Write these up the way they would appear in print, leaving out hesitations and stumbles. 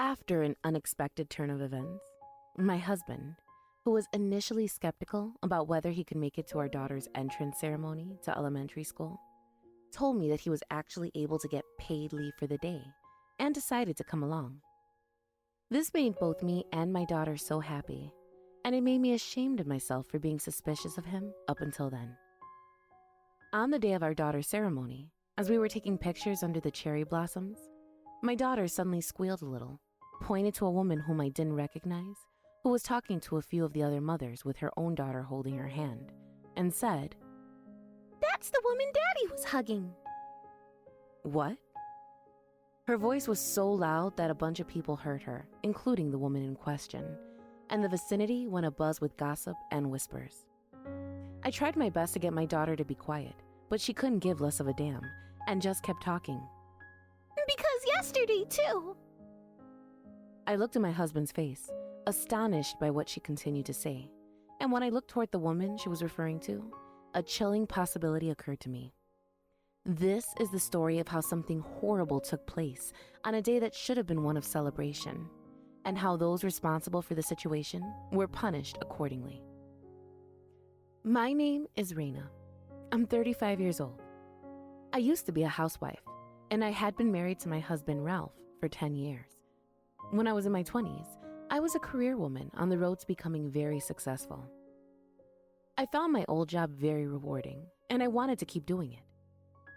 After an unexpected turn of events, my husband, who was initially skeptical about whether he could make it to our daughter's entrance ceremony to elementary school, told me that he was actually able to get paid leave for the day and decided to come along. This made both me and my daughter so happy, and it made me ashamed of myself for being suspicious of him up until then. On the day of our daughter's ceremony, as we were taking pictures under the cherry blossoms, my daughter suddenly squealed a little, pointed to a woman whom I didn't recognize, who was talking to a few of the other mothers with her own daughter holding her hand, and said, "That's the woman Daddy was hugging." What? Her voice was so loud that a bunch of people heard her, including the woman in question, and the vicinity went abuzz with gossip and whispers. I tried my best to get my daughter to be quiet, but she couldn't give less of a damn, and just kept talking. "Because yesterday, too." I looked at my husband's face, astonished by what she continued to say, and when I looked toward the woman she was referring to, a chilling possibility occurred to me. This is the story of how something horrible took place on a day that should have been one of celebration, and how those responsible for the situation were punished accordingly. My name is Raina. I'm 35 years old. I used to be a housewife, and I had been married to my husband Ralph for 10 years. When I was in my 20s, I was a career woman on the road to becoming very successful. I found my old job very rewarding, and I wanted to keep doing it.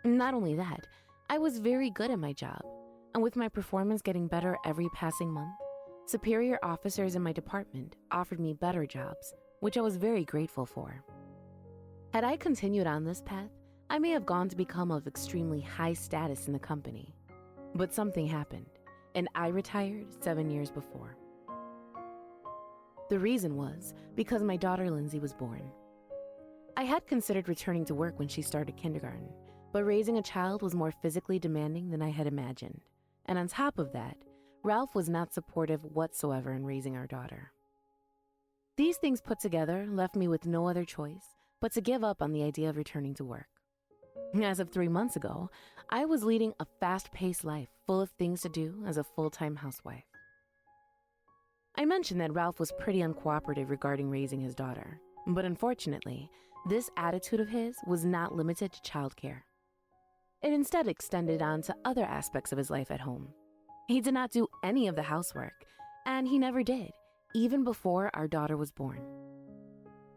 Not only that, I was very good at my job, and with my performance getting better every passing month, superior officers in my department offered me better jobs, which I was very grateful for. Had I continued on this path, I may have gone to become of extremely high status in the company. But something happened, and I retired 7 years before. The reason was because my daughter Lindsay was born. I had considered returning to work when she started kindergarten, but raising a child was more physically demanding than I had imagined. And on top of that, Ralph was not supportive whatsoever in raising our daughter. These things put together left me with no other choice but to give up on the idea of returning to work. As of 3 months ago, I was leading a fast-paced life full of things to do as a full-time housewife. I mentioned that Ralph was pretty uncooperative regarding raising his daughter, but unfortunately, this attitude of his was not limited to childcare. It instead extended on to other aspects of his life at home. He did not do any of the housework, and he never did, even before our daughter was born.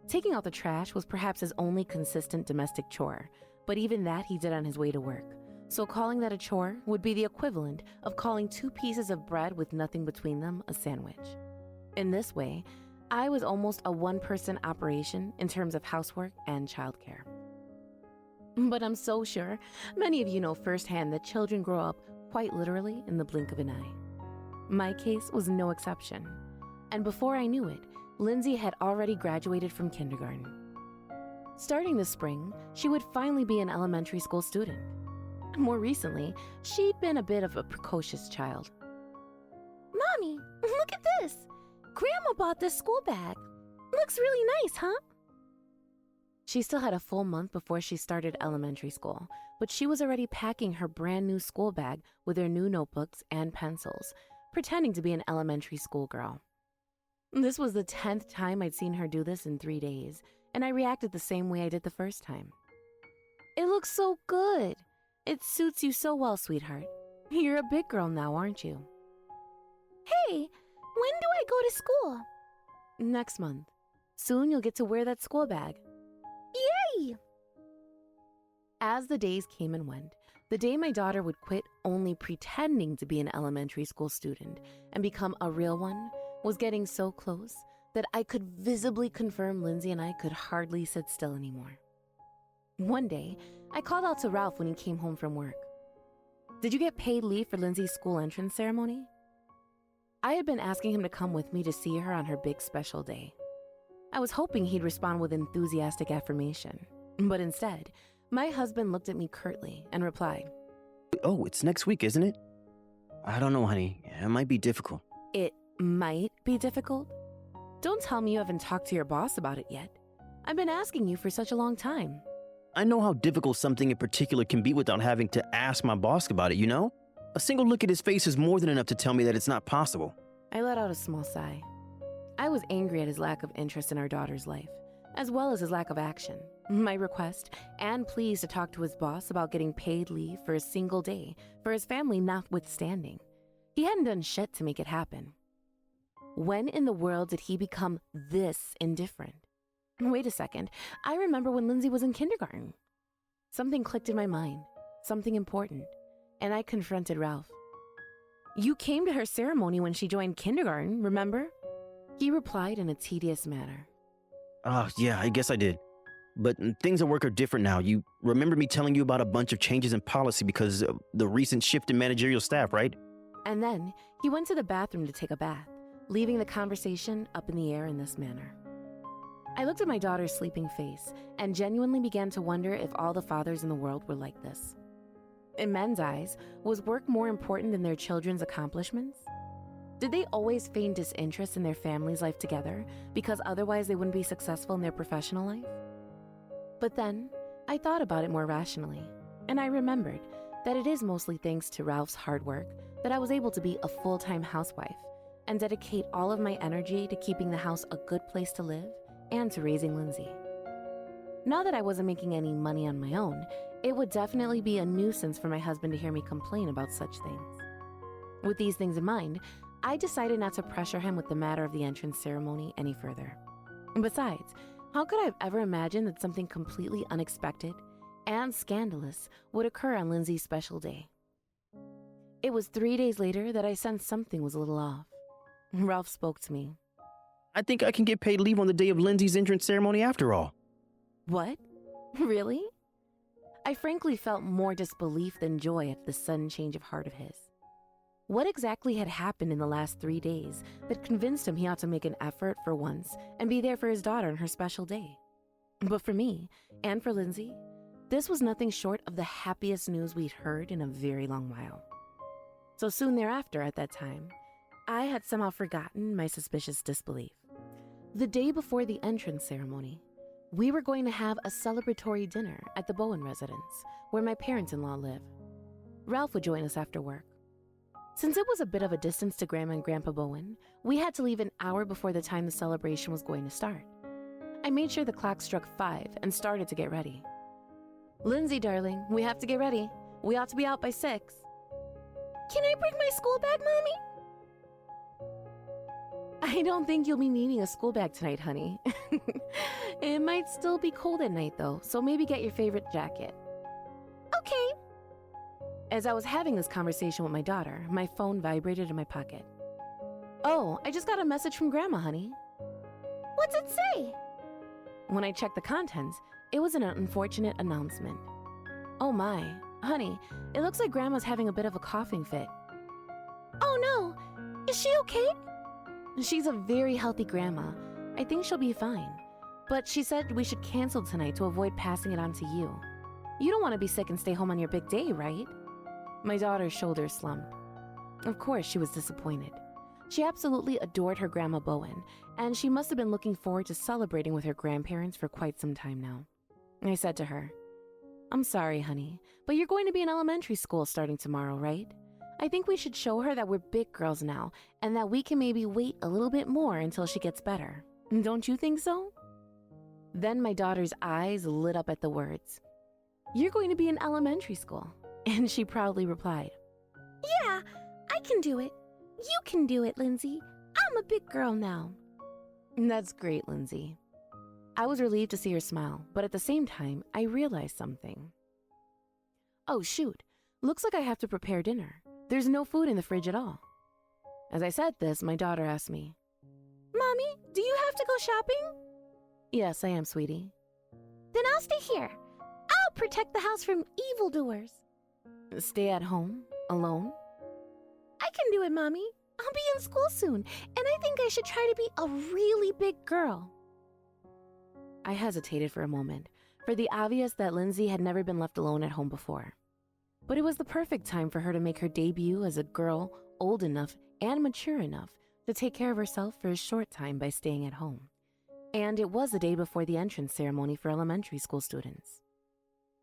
Taking out the trash was perhaps his only consistent domestic chore, but even that he did on his way to work, so calling that a chore would be the equivalent of calling 2 pieces of bread with nothing between them a sandwich. In this way, I was almost a one-person operation in terms of housework and childcare. But I'm so sure many of you know firsthand that children grow up quite literally in the blink of an eye. My case was no exception, and before I knew it, Lindsay had already graduated from kindergarten. Starting this spring, she would finally be an elementary school student. More recently, she'd been a bit of a precocious child. "Mommy, look at this! Grandma bought this school bag. Looks really nice, huh?" She still had a full month before she started elementary school, but she was already packing her brand new school bag with her new notebooks and pencils, pretending to be an elementary school girl. This was the 10th time I'd seen her do this in 3 days, and I reacted the same way I did the first time. "It looks so good. It suits you so well, sweetheart. You're a big girl now, aren't you?" "Hey, when do I go to school?" "Next month. Soon you'll get to wear that school bag." "Yay!" As the days came and went, the day my daughter would quit only pretending to be an elementary school student and become a real one was getting so close that I could visibly confirm Lindsay and I could hardly sit still anymore. One day, I called out to Ralph when he came home from work. "Did you get paid leave for Lindsay's school entrance ceremony?" I had been asking him to come with me to see her on her big special day. I was hoping he'd respond with enthusiastic affirmation, but instead, my husband looked at me curtly and replied, "Oh, it's next week, isn't it?" "I don't know, honey. It might be difficult." "It might be difficult? Don't tell me you haven't talked to your boss about it yet. I've been asking you for such a long time." I know how difficult something in particular can be without having to ask my boss about it, you know? A single look at his face is more than enough to tell me that it's not possible. I let out a small sigh. I was angry at his lack of interest in our daughter's life, as well as his lack of action. My request and pleas to talk to his boss about getting paid leave for a single day for his family notwithstanding. He hadn't done shit to make it happen. When in the world did he become this indifferent? Wait a second, I remember when Lindsay was in kindergarten. Something clicked in my mind, something important, and I confronted Ralph. You came to her ceremony when she joined kindergarten, remember? He replied in a tedious manner. Yeah, I guess I did. But things at work are different now. You remember me telling you about a bunch of changes in policy because of the recent shift in managerial staff, right? And then he went to the bathroom to take a bath, leaving the conversation up in the air in this manner. I looked at my daughter's sleeping face and genuinely began to wonder if all the fathers in the world were like this. In men's eyes, was work more important than their children's accomplishments? Did they always feign disinterest in their family's life together because otherwise they wouldn't be successful in their professional life? But then, I thought about it more rationally, and I remembered that it is mostly thanks to Ralph's hard work that I was able to be a full-time housewife and dedicate all of my energy to keeping the house a good place to live and to raising Lindsay. Now that I wasn't making any money on my own, it would definitely be a nuisance for my husband to hear me complain about such things. With these things in mind, I decided not to pressure him with the matter of the entrance ceremony any further. Besides, how could I have ever imagined that something completely unexpected and scandalous would occur on Lindsay's special day? It was 3 days later that I sensed something was a little off. Ralph spoke to me. I think I can get paid leave on the day of Lindsay's entrance ceremony after all. What? Really? I frankly felt more disbelief than joy at this sudden change of heart of his. What exactly had happened in the last 3 days that convinced him he ought to make an effort for once and be there for his daughter on her special day? But for me, and for Lindsay, this was nothing short of the happiest news we'd heard in a very long while. So soon thereafter, at that time, I had somehow forgotten my suspicious disbelief. The day before the entrance ceremony, we were going to have a celebratory dinner at the Bowen residence, where my parents-in-law live. Ralph would join us after work. Since it was a bit of a distance to Grandma and Grandpa Bowen, we had to leave an hour before the time the celebration was going to start. I made sure the clock struck 5 and started to get ready. Lindsay, darling, we have to get ready. We ought to be out by 6. Can I bring my school bag, Mommy? I don't think you'll be needing a school bag tonight, honey. It might still be cold at night, though, so maybe get your favorite jacket. Okay. As I was having this conversation with my daughter, my phone vibrated in my pocket. Oh, I just got a message from Grandma, honey. What's it say? When I checked the contents, it was an unfortunate announcement. Oh my, honey, it looks like Grandma's having a bit of a coughing fit. Oh no, is she okay? She's a very healthy grandma. I think she'll be fine. But she said we should cancel tonight to avoid passing it on to you. You don't want to be sick and stay home on your big day, right? My daughter's shoulders slumped. Of course, she was disappointed. She absolutely adored her Grandma Bowen, and she must have been looking forward to celebrating with her grandparents for quite some time now. I said to her, I'm sorry, honey, but you're going to be in elementary school starting tomorrow, right? I think we should show her that we're big girls now and that we can maybe wait a little bit more until she gets better. Don't you think so? Then my daughter's eyes lit up at the words, You're going to be in elementary school. And she proudly replied, Yeah, I can do it. You can do it, Lindsay. I'm a big girl now. That's great, Lindsay. I was relieved to see her smile, but at the same time, I realized something. Oh, shoot. Looks like I have to prepare dinner. There's no food in the fridge at all. As I said this, my daughter asked me, Mommy, do you have to go shopping? Yes, I am, sweetie. Then I'll stay here. I'll protect the house from evildoers. Stay at home? Alone? I can do it, Mommy. I'll be in school soon, and I think I should try to be a really big girl. I hesitated for a moment, for the obvious that Lindsay had never been left alone at home before. But it was the perfect time for her to make her debut as a girl old enough and mature enough to take care of herself for a short time by staying at home. And it was the day before the entrance ceremony for elementary school students.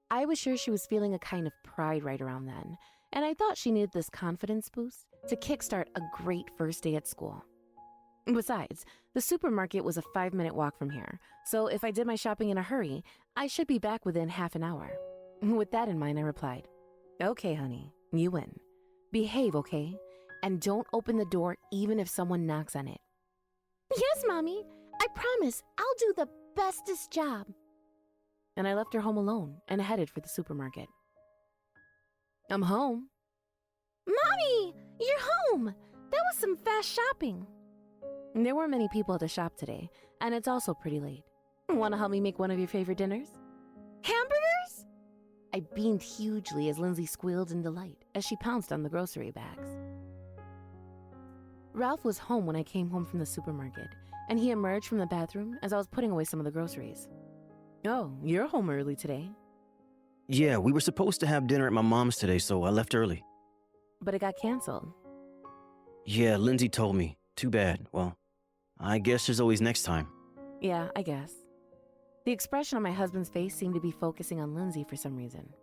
I was sure she was feeling a kind of pride right around then, and I thought she needed this confidence boost to kickstart a great first day at school. Besides, the supermarket was a 5-minute walk from here, so if I did my shopping in a hurry, I should be back within half an hour. With that in mind, I replied, "Okay, honey, you win. Behave, okay? And don't open the door even if someone knocks on it." "Yes, Mommy. I promise I'll do the bestest job." And I left her home alone and headed for the supermarket. I'm home. "Mommy, you're home. That was some fast shopping." There weren't many people at the shop today, and it's also pretty late. Want to help me make one of your favorite dinners? "Hamburgers?" I beamed hugely as Lindsay squealed in delight as she pounced on the grocery bags. Ralph was home when I came home from the supermarket, and he emerged from the bathroom as I was putting away some of the groceries. "Oh, you're home early today." Yeah, we were supposed to have dinner at my mom's today, so I left early. "But it got canceled." Yeah, Lindsay told me. Too bad. Well, I guess there's always next time. "Yeah, I guess." The expression on my husband's face seemed to be focusing on Lindsay for some reason.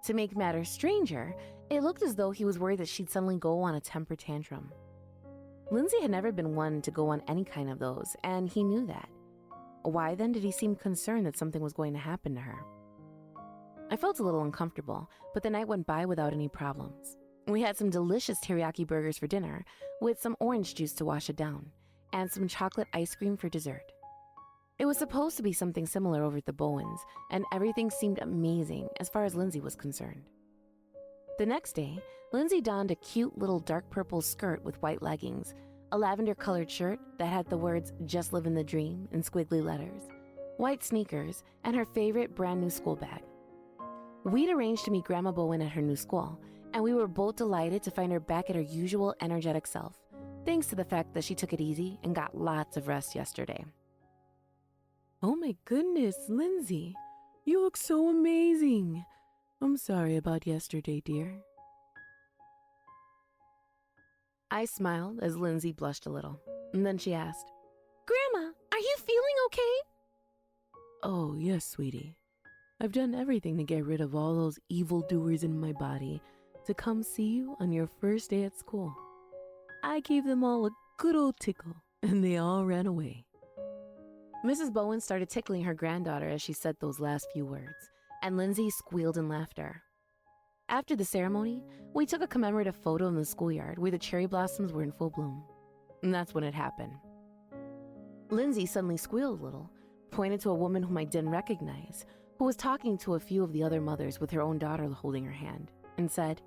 To make matters stranger, it looked as though he was worried that she'd suddenly go on a temper tantrum. Lindsay had never been one to go on any kind of those, and he knew that. Why then did he seem concerned that something was going to happen to her? I felt a little uncomfortable, but the night went by without any problems. We had some delicious teriyaki burgers for dinner, with some orange juice to wash it down, and some chocolate ice cream for dessert. It was supposed to be something similar over at the Bowens, and everything seemed amazing as far as Lindsay was concerned. The next day, Lindsay donned a cute little dark purple skirt with white leggings, a lavender-colored shirt that had the words "Just Livin' the Dream" in squiggly letters, white sneakers, and her favorite brand-new school bag. We'd arranged to meet Grandma Bowen at her new school, and we were both delighted to find her back at her usual energetic self, thanks to the fact that she took it easy and got lots of rest yesterday. "Oh my goodness, Lindsay, you look so amazing. I'm sorry about yesterday, dear." I smiled as Lindsay blushed a little, and then she asked, "Grandma, are you feeling okay?" "Oh, yes, sweetie. I've done everything to get rid of all those evildoers in my body to come see you on your first day at school. I gave them all a good old tickle, and they all ran away." Mrs. Bowen started tickling her granddaughter as she said those last few words, and Lindsay squealed in laughter. After the ceremony, we took a commemorative photo in the schoolyard where the cherry blossoms were in full bloom. And that's when it happened. Lindsay suddenly squealed a little, pointed to a woman whom I didn't recognize, who was talking to a few of the other mothers with her own daughter holding her hand, and said,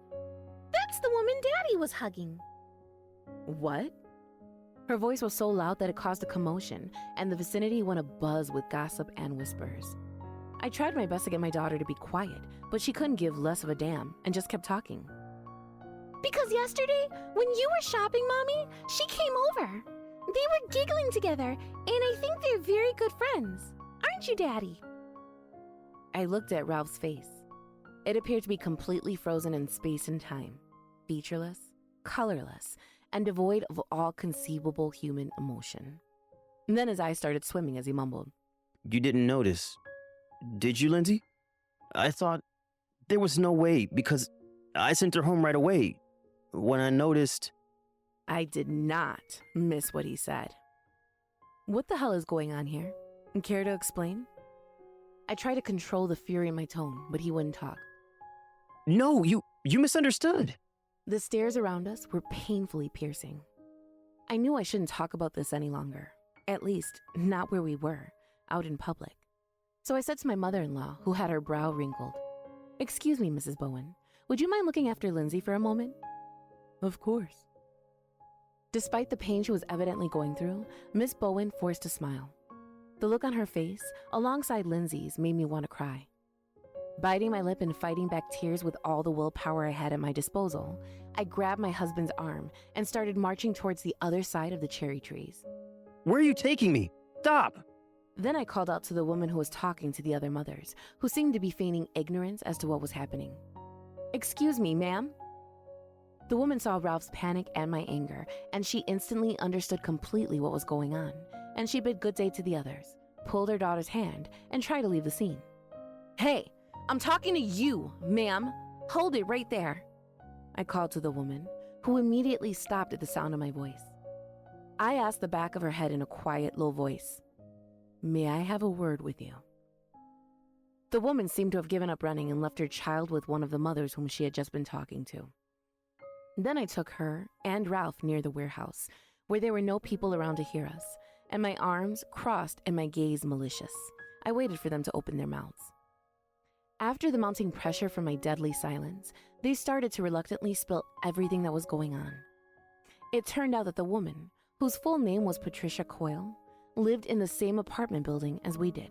"That's the woman Daddy was hugging." "What?" Her voice was so loud that it caused a commotion, and the vicinity went abuzz with gossip and whispers. I tried my best to get my daughter to be quiet, but she couldn't give less of a damn and just kept talking. "Because yesterday, when you were shopping, Mommy, she came over. They were giggling together, and I think they're very good friends. Aren't you, Daddy?" I looked at Ralph's face. It appeared to be completely frozen in space and time, featureless, colorless, and devoid of all conceivable human emotion. And then his eyes started swimming as he mumbled, You didn't notice, did you, Lindsay? I thought there was no way because I sent her home right away. When I noticed... I did not miss what he said. "What the hell is going on here? Care to explain?" I tried to control the fury in my tone, but he wouldn't talk. No, you misunderstood. The stares around us were painfully piercing. I knew I shouldn't talk about this any longer, at least not where we were, out in public. So I said to my mother-in-law, who had her brow wrinkled, "Excuse me, Mrs. Bowen, would you mind looking after Lindsay for a moment?" "Of course." Despite the pain she was evidently going through, Miss Bowen forced a smile. The look on her face, alongside Lindsay's, made me want to cry. Biting my lip and fighting back tears with all the willpower I had at my disposal, I grabbed my husband's arm and started marching towards the other side of the cherry trees. Where are you taking me? Stop! Then I called out to the woman who was talking to the other mothers, who seemed to be feigning ignorance as to what was happening. "Excuse me, ma'am?" The woman saw Ralph's panic and my anger, and she instantly understood completely what was going on, and she bid good day to the others, pulled her daughter's hand, and tried to leave the scene. "Hey, I'm talking to you, ma'am. Hold it right there." I called to the woman, who immediately stopped at the sound of my voice. I asked the back of her head in a quiet, low voice, "May I have a word with you?" The woman seemed to have given up running and left her child with one of the mothers whom she had just been talking to. Then I took her and Ralph near the warehouse, where there were no people around to hear us, and my arms crossed and my gaze malicious. I waited for them to open their mouths. After the mounting pressure from my deadly silence, they started to reluctantly spill everything that was going on. It turned out that the woman, whose full name was Patricia Coyle, lived in the same apartment building as we did.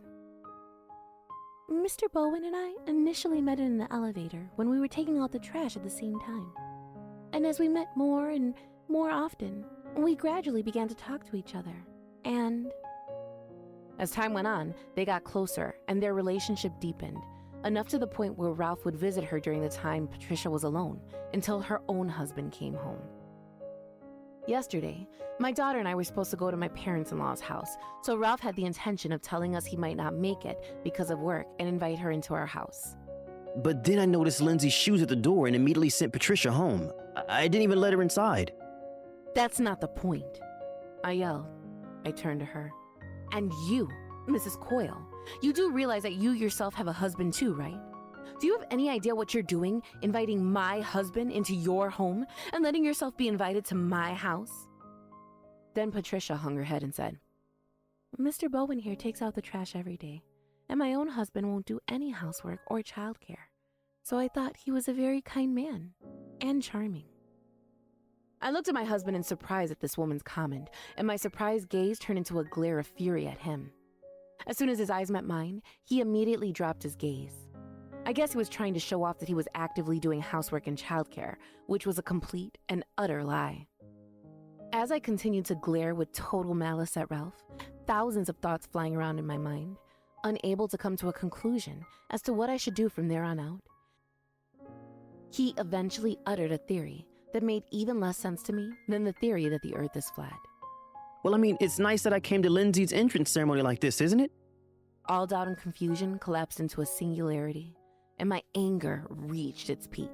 Mr. Bowen and I initially met in the elevator when we were taking out the trash at the same time. And as we met more and more often, we gradually began to talk to each other. And as time went on, they got closer and their relationship deepened, enough to the point where Ralph would visit her during the time Patricia was alone until her own husband came home. Yesterday, my daughter and I were supposed to go to my parents-in-law's house, so Ralph had the intention of telling us he might not make it because of work and invite her into our house. But then I noticed Lindsay's shoes at the door and immediately sent Patricia home. I didn't even let her inside. That's not the point, I yelled. I turned to her. And you, Mrs. Coyle, you do realize that you yourself have a husband too, right? Do you have any idea what you're doing, inviting my husband into your home and letting yourself be invited to my house? Then Patricia hung her head and said, Mr. Bowen here takes out the trash every day, and my own husband won't do any housework or childcare, so I thought he was a very kind man and charming. I looked at my husband in surprise at this woman's comment, and my surprised gaze turned into a glare of fury at him. As soon as his eyes met mine, he immediately dropped his gaze. I guess he was trying to show off that he was actively doing housework and childcare, which was a complete and utter lie. As I continued to glare with total malice at Ralph, thousands of thoughts flying around in my mind, unable to come to a conclusion as to what I should do from there on out, he eventually uttered a theory that made even less sense to me than the theory that the earth is flat. Well, I mean, it's nice that I came to Lindsay's entrance ceremony like this, isn't it? All doubt and confusion collapsed into a singularity, and my anger reached its peak.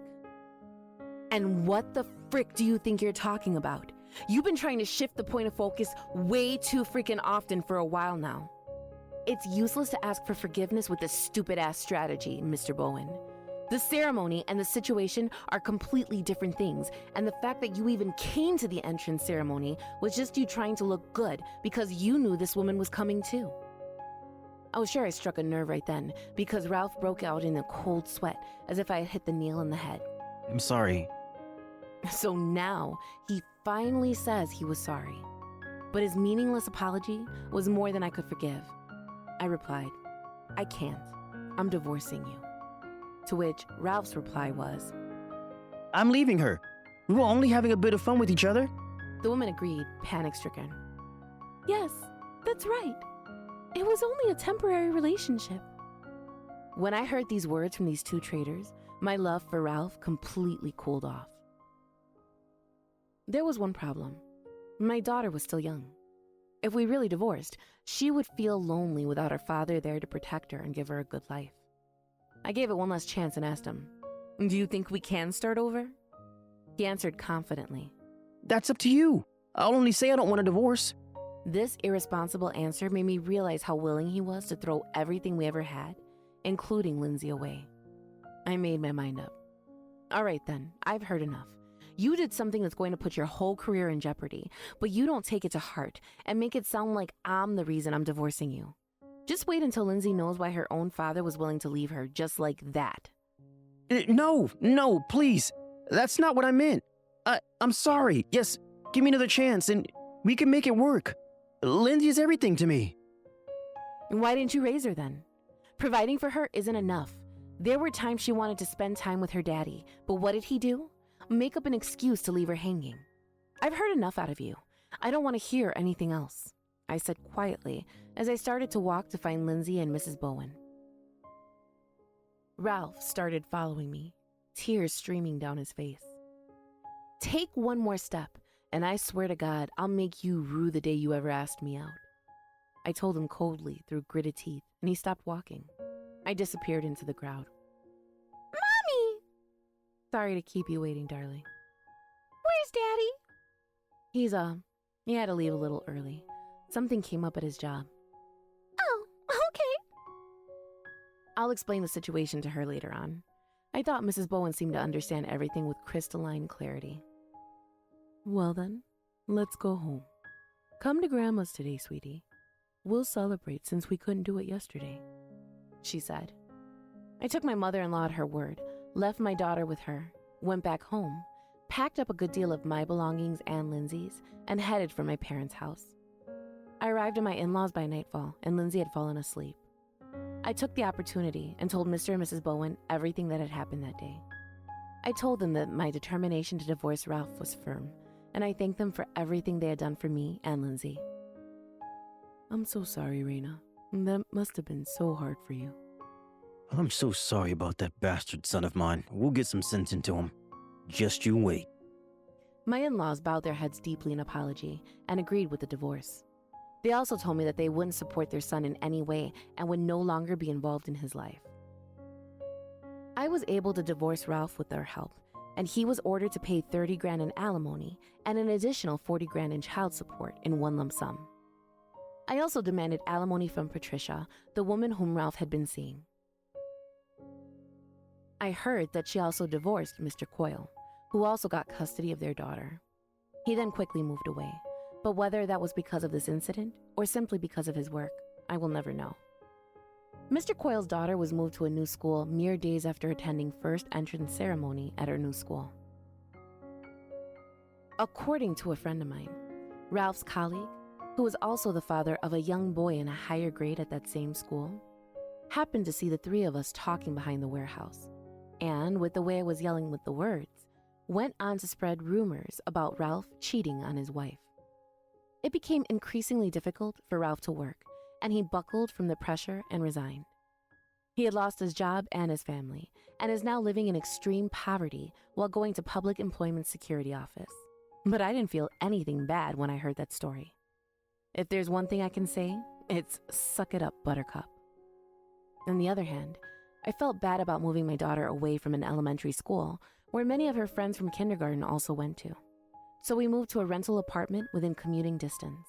And what the frick do you think you're talking about? You've been trying to shift the point of focus way too freaking often for a while now. It's useless to ask for forgiveness with this stupid-ass strategy, Mr. Bowen. The ceremony and the situation are completely different things, and the fact that you even came to the entrance ceremony was just you trying to look good because you knew this woman was coming too. I was sure I struck a nerve right then because Ralph broke out in a cold sweat as if I had hit the nail on the head. I'm sorry. So now he finally says he was sorry. But his meaningless apology was more than I could forgive. I replied, I can't. I'm divorcing you. To which Ralph's reply was, I'm leaving her. We were only having a bit of fun with each other. The woman agreed, panic-stricken. Yes, that's right. It was only a temporary relationship. When I heard these words from these two traitors, my love for Ralph completely cooled off. There was one problem. My daughter was still young. If we really divorced, she would feel lonely without her father there to protect her and give her a good life. I gave it one last chance and asked him, do you think we can start over? He answered confidently, That's up to you. I'll only say I don't want a divorce. This irresponsible answer made me realize how willing he was to throw everything we ever had, including Lindsay, away. I made my mind up. All right then, I've heard enough. You did something that's going to put your whole career in jeopardy, but you don't take it to heart and make it sound like I'm the reason I'm divorcing you. Just wait until Lindsay knows why her own father was willing to leave her just like that. No, please. That's not what I meant. I'm sorry. Yes, give me another chance and we can make it work. Lindsay is everything to me. Why didn't you raise her then? Providing for her isn't enough. There were times she wanted to spend time with her daddy, but what did he do? Make up an excuse to leave her hanging. I've heard enough out of you. I don't want to hear anything else, I said quietly as I started to walk to find Lindsay and Mrs. Bowen. Ralph started following me, tears streaming down his face. Take one more step, and I swear to God, I'll make you rue the day you ever asked me out. I told him coldly through gritted teeth, and he stopped walking. I disappeared into the crowd. Mommy! Sorry to keep you waiting, darling. Where's Daddy? He had to leave a little early. Something came up at his job. Oh, okay. I'll explain the situation to her later on. I thought Mrs. Bowen seemed to understand everything with crystalline clarity. Well then, let's go home. Come to Grandma's today, sweetie. We'll celebrate since we couldn't do it yesterday, she said. I took my mother-in-law at her word, left my daughter with her, went back home, packed up a good deal of my belongings and Lindsay's, and headed for my parents' house. I arrived at my in-laws by nightfall, and Lindsay had fallen asleep. I took the opportunity and told Mr. and Mrs. Bowen everything that had happened that day. I told them that my determination to divorce Ralph was firm, and I thanked them for everything they had done for me and Lindsay. I'm so sorry, Raina. That must have been so hard for you. I'm so sorry about that bastard son of mine. We'll get some sense into him. Just you wait. My in-laws bowed their heads deeply in apology and agreed with the divorce. They also told me that they wouldn't support their son in any way and would no longer be involved in his life. I was able to divorce Ralph with their help, and he was ordered to pay $30,000 in alimony and an additional $40,000 in child support in one lump sum. I also demanded alimony from Patricia, the woman whom Ralph had been seeing. I heard that she also divorced Mr. Coyle, who also got custody of their daughter. He then quickly moved away, but whether that was because of this incident or simply because of his work, I will never know. Mr. Coyle's daughter was moved to a new school mere days after attending first entrance ceremony at her new school. According to a friend of mine, Ralph's colleague, who was also the father of a young boy in a higher grade at that same school, happened to see the three of us talking behind the warehouse, and with the way I was yelling with the words, went on to spread rumors about Ralph cheating on his wife. It became increasingly difficult for Ralph to work, and he buckled from the pressure and resigned. He had lost his job and his family, and is now living in extreme poverty while going to Public Employment Security Office. But I didn't feel anything bad when I heard that story. If there's one thing I can say, it's suck it up, Buttercup. On the other hand, I felt bad about moving my daughter away from an elementary school where many of her friends from kindergarten also went to. So we moved to a rental apartment within commuting distance.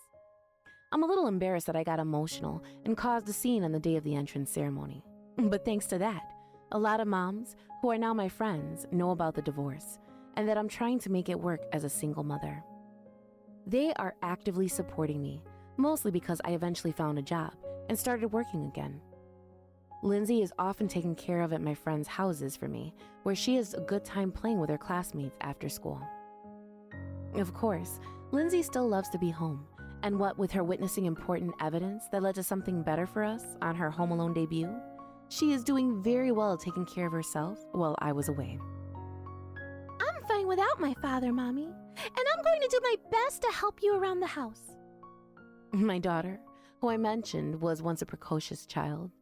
I'm a little embarrassed that I got emotional and caused a scene on the day of the entrance ceremony. But thanks to that, a lot of moms, who are now my friends, know about the divorce and that I'm trying to make it work as a single mother. They are actively supporting me, mostly because I eventually found a job and started working again. Lindsay is often taken care of at my friends' houses for me, where she has a good time playing with her classmates after school. Of course, Lindsay still loves to be home, and what with her witnessing important evidence that led to something better for us on her Home Alone debut, she is doing very well taking care of herself while I was away. I'm fine without my father, Mommy, and I'm going to do my best to help you around the house. My daughter, who I mentioned was once a precocious child,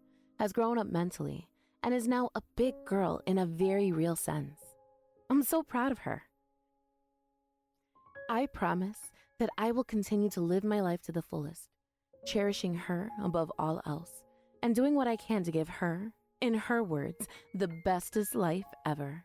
has grown up mentally and is now a big girl in a very real sense. I'm so proud of her. I promise that I will continue to live my life to the fullest, cherishing her above all else, and doing what I can to give her, in her words, the bestest life ever.